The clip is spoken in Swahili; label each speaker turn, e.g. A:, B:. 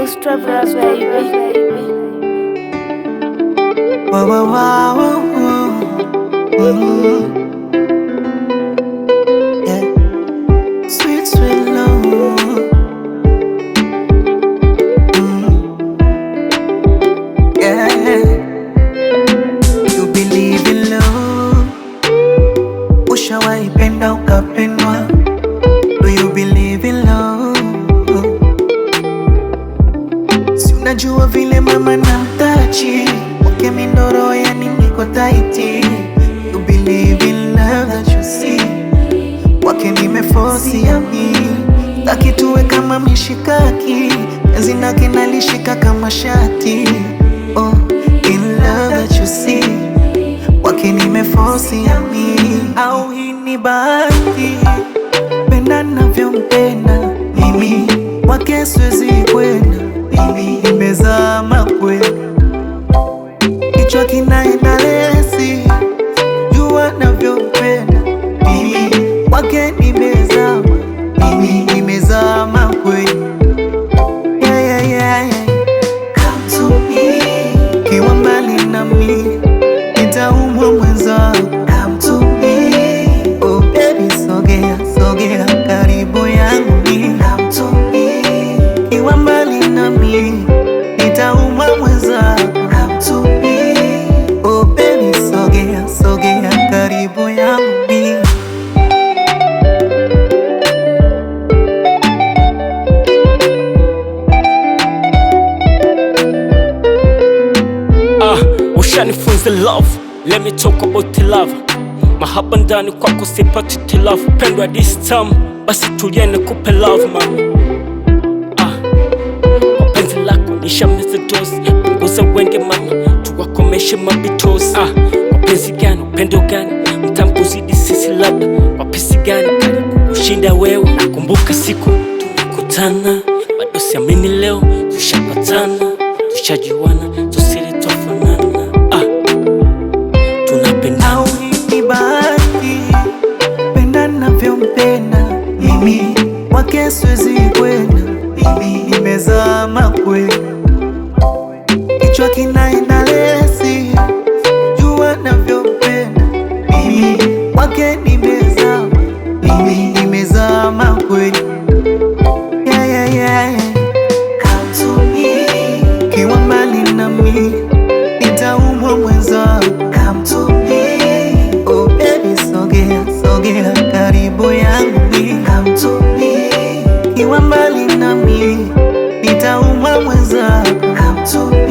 A: Boost Travelers, baby.
B: Wow, wow, wow, wow. Yeah. Sweet, sweet love. Yeah. You believe in love. Ushawahi penda ukapendwa? Do you believe in love? Si unajua vile mama na mtachi wake mindoro, yani niko taiti. You believe in love that you see. Wake nimeforce ya mimi, taki tuwe kama mishikaki, penzi lake nalishika kama shati. Oh, in love that you see. Wake nimeforce ya mimi, au hii ni bahati, penda navyompenda mimi, wake siwezi kwenda mimi, nimezama kweli, kichwa kinaenda lesi, jua navyompenda mimi, wake nimezama mimi, nimezama kweli. Yeah, yeah, yeah, yeah. Come to me, kiwa mbali na mimi nitaumwa mwenzako. Come to me, oh baby, sogea, sogea karibu yangu mimi. Come to me, kiwa mbali na mimi nitaumwa mwenzako. Come to me, oh baby, sogea, sogea karibu yangu mimi.
C: Ushanifunza love, let me talk about the love. Mahaba ndani kwako sipati the love. Pendwa this time, basi tulia nikupe love mami. Wapenzi lako nishameza dosi, punguza wenge mama, tuwakomeshe mabitosi. Wapenzi gani, upendo gani, mtamkuzidi sisi labda. Wapenzi gani, kali kukushinda wewe. Nakumbuka siku tulikutana, bado siamini leo tushapatana, tushajuana, tusiri twafanana.
B: Au hii ni bahati, penda navyompenda mimi, wake siwezi kwenda mimi, nimezama kweli, kichwa kinaenda lesi, jua navyompenda mimi, wake nimezama mimi, nimezama kweli. Yeah, yeah, yeah, yeah. Come to me, kiwa mbali na mimi nitaumwa mwenzako. Come to me, oh baby, sogea, sogea karibu yangu mimi. Come to me, kiwa mbali na mimi nitaumwa mwenzako. Come to me.